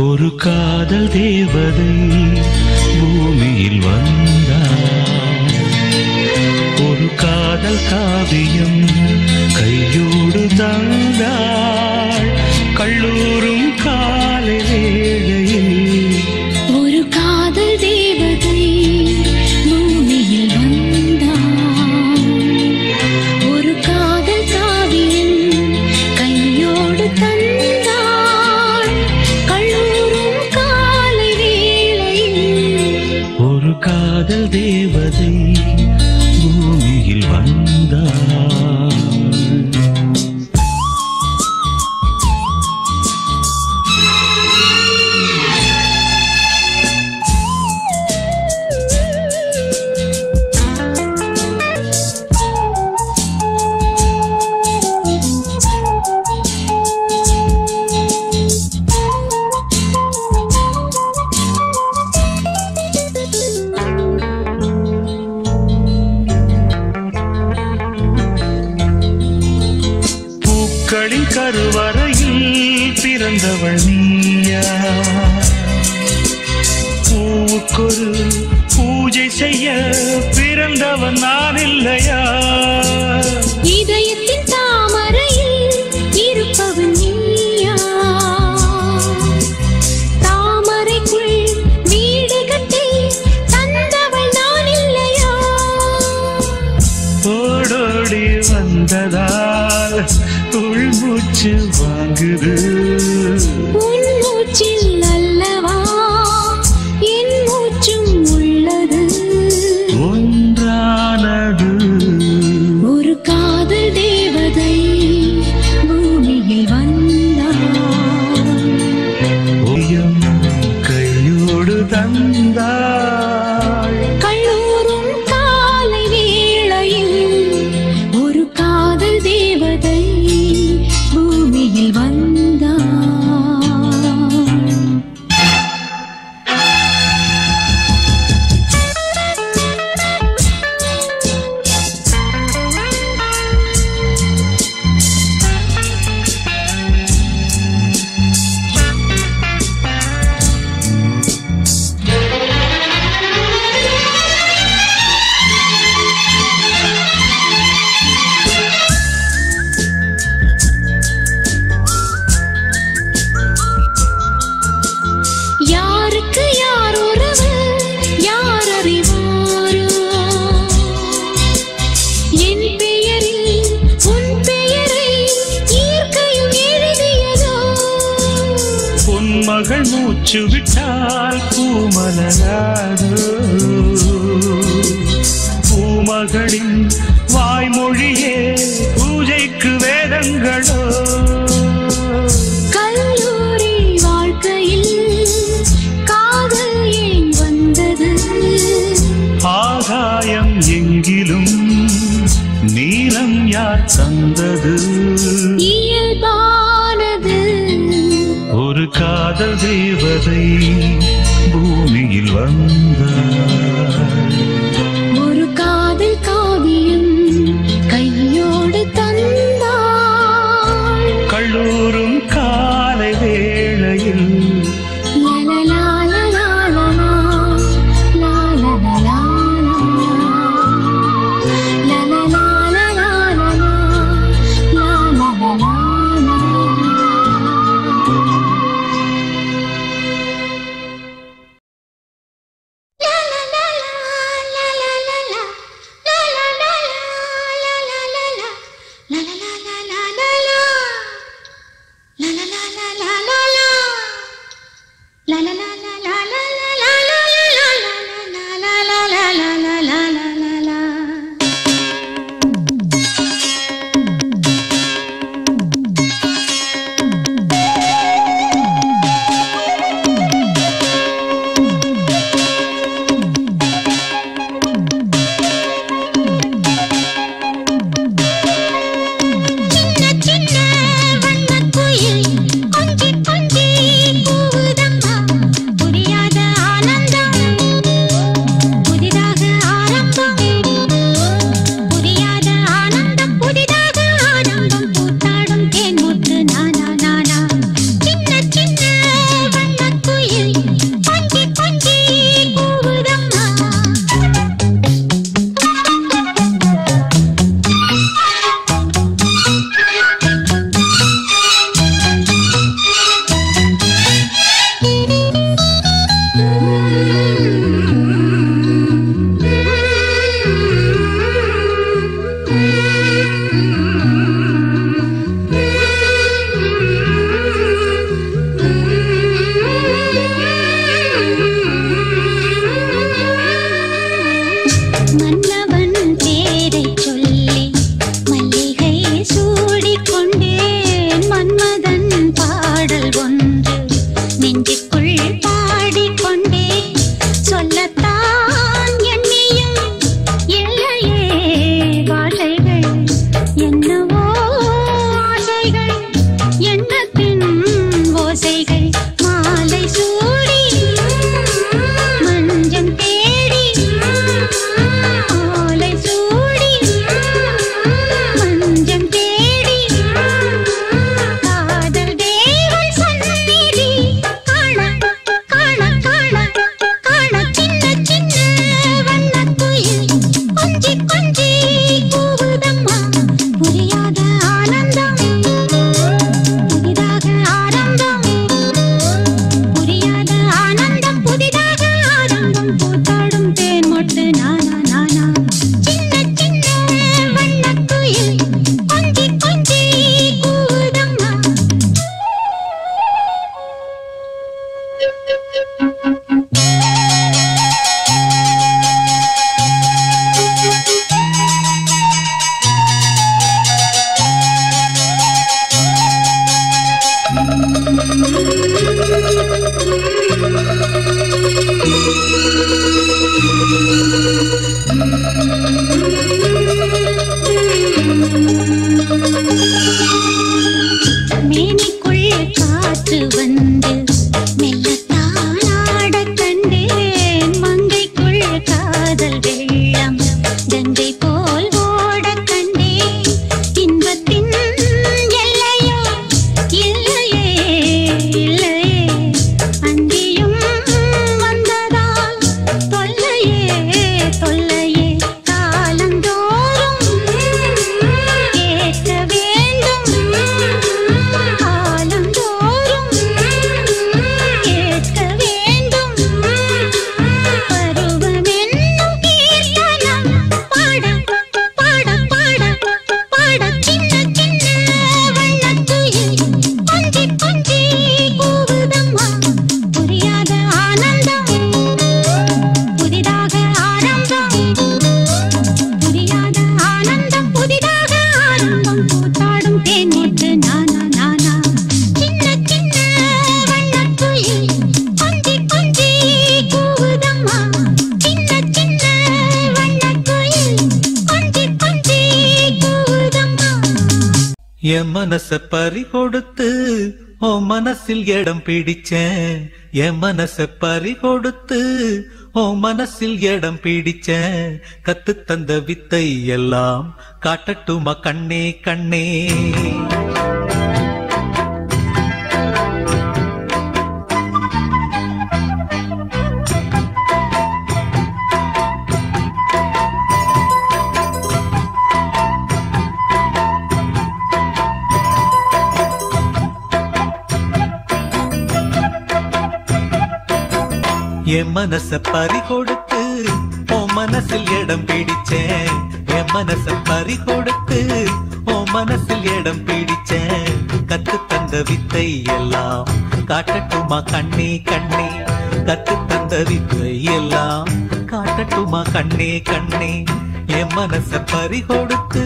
ஒரு காதல் தேவதை பூமியில் வந்தாள். ஒரு காதல் காவியம் கையோடு தந்தாள். கல்லூரும் காலை வேளையில் ஒரு காதல் தேவதை பூமியில் வந்தாள். ஒரு காதல் காவியம் கையோடு தந்தாள். கல்லூரும் காலை வேளையில் ஒரு காதல் தேவதை பூமியில் வந்தாள். பூக்களின் கருவறையில் பிறந்தவள் நீயா? பூவுக்கொரு பூஜை செய்ய பிறந்தவன் நான் இல்லையா? இதயத்தின் தாமரையில் இருப்பவன் நீயா? தாமரைக்குள் வீடு கட்டி தந்தவள் நான் இல்லையா? ஓடோடி வந்ததால் உள்மூச்சு வாங்குது. உன் மூச்சில் அல்லவா என் மூச்சும் உள்ளது. ஒன்றானது ஒரு காதல் தேவதை பூமியில் வந்தாள். ஓயம் கையோடு தந்தாள். கல்லூரும் காலை வேளையில் ஒரு காதல் தேவதை பூமியில் வந்தாள். யாருக்கு யார் உறவு யார் அறிவாரோ? என் பெயரில் உன் பெயரை இயற்கையும் எழுதியதோ? பொன்மகள் மூச்சு விட்டால் பூமலராதோ? பூமகளின் வாய்மொழியே பூஜைக்கு வேதங்களோ? தந்தது இயல்பானது. ஒரு காதல் தேவதை பூமியில் வந்தாள். ஒரு காதல் காவியம் கையோடு தந்தாள். கல்லூரும் காலை வேளையில் என் மனச பறி கொடுத்து உன் மனசில் இடம் பிடிச்சேன். என் மனச பறி கொடுத்து உன் மனசில் இடம் பிடிச்சேன். கத்து தந்த வித்தை எல்லாம் காட்டட்டுமா கண்ணே கண்ணே. என் மனச பறி கொடுத்து உன் மனசில் இடம் பிடிச்சேன். என் மனச பறி கொடுத்து உன் மனசில் இடம் பிடிச்சேன். கத்து தந்த வித்தை எல்லாம் காட்டட்டுமா கண்ணே கண்ணே. கத்து தந்த வித்தை எல்லாம் காட்டட்டுமா கண்ணே கண்ணே. என் மனச பறி கொடுத்து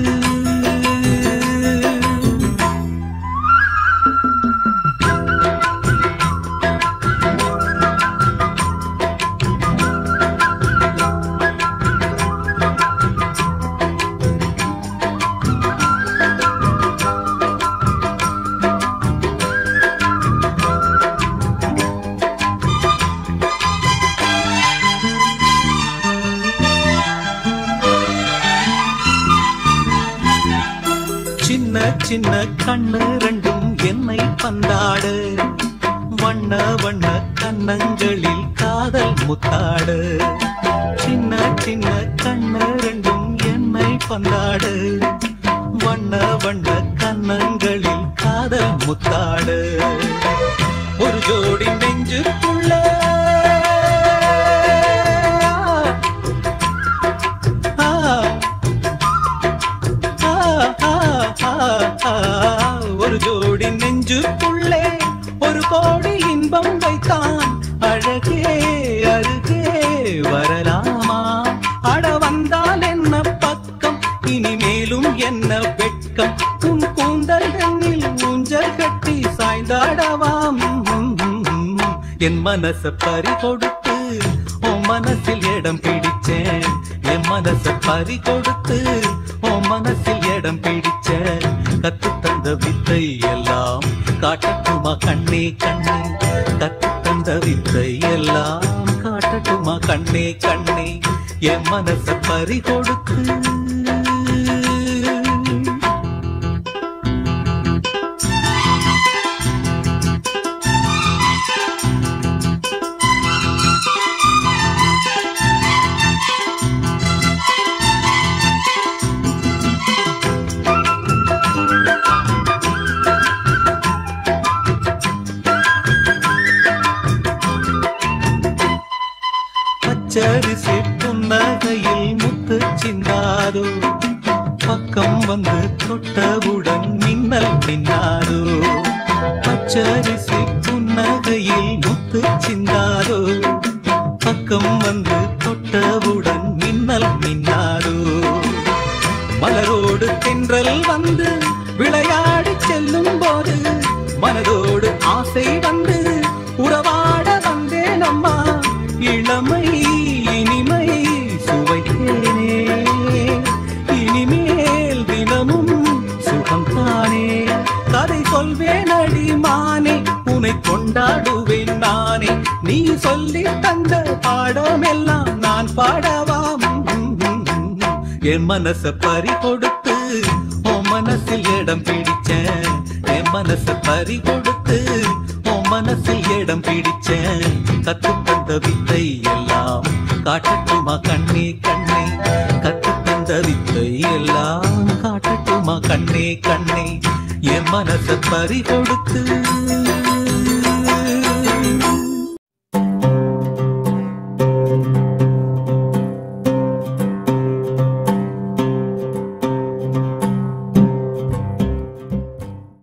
சின்ன சின்ன கண்ணு ரெண்டும் என்னை பந்தாடு. வண்ண வண்ண கண்ணங்களில் காதல் முத்தாடு. சின்ன சின்ன கண்ணு ரெண்டும் என்னை பந்தாடு. வண்ண வண்ண கண்ணங்களில் காதல் முத்தாடு. ஒரு ஜோடி நெஞ்சுக்குள்ள ஒரு ஜோடி நெஞ்சுக்குள்ளே ஒரு கோடி இன்பம் வைத்தான். அழகே அருகே வரலாமா? அட வந்தால் என்ன பக்கம், இனிமேலும் என்ன வெட்கம். உன் கூந்தல் கண்ணில் ஊஞ்சல் கட்டி சாய்ந்தாடவாம். என் மனச பறி கொடுத்து உன் மனசில் இடம் பிடிச்சேன். என் மனச பறி கொடுத்து உன் மனசில் இடம் பிடிச்சேன். கத்து தந்த வித்தை எல்லாம் காட்டட்டுமா கண்ணே கண்ணே. கத்து தந்த வித்தை எல்லாம் காட்டட்டுமா கண்ணே கண்ணே. என் மனச பறி கொடுத்து பச்சரிசி புன்னகையில் முத்து சிந்தாதோ. பக்கம் வந்து தொட்டவுடன் மின்னல் மின்னாதோ. பச்சரிசி புன்னகையில் முத்து சிந்தாதோ. பக்கம் வந்து தொட்டவுடன் மின்னல் மின்னாதோ. மலரோடு தென்றல் வந்து விளையாடி செல்லும் போது மனதோடு ஆசை வந்து உறவாட வந்தேன் அம்மா. இளமை இனிமை சுவைத்தேனே, இனிமேல் தினமும் சுகம் தானே. கதை சொல்வேன் அடிமானே, உன்னை கொண்டாடுவேன் நானே. நீ சொல்லி தந்த பாடம் எல்லாம் நான் பாடவாம். என் மனச பறி கொடுத்து உன் மனசில் இடம் பிடிச்சேன். என் மனச பறி கொடுத்து உன் மனசில் இடம் பிடிச்சேன். கத்து தந்த வித்தை எல்லாம் காட்டட்டுமா கண்ணே கண்ணே. கத்து தந்த வித்தை எல்லாம் காட்டட்டுமா கண்ணே கண்ணே. என் மனச பறி கொடுத்து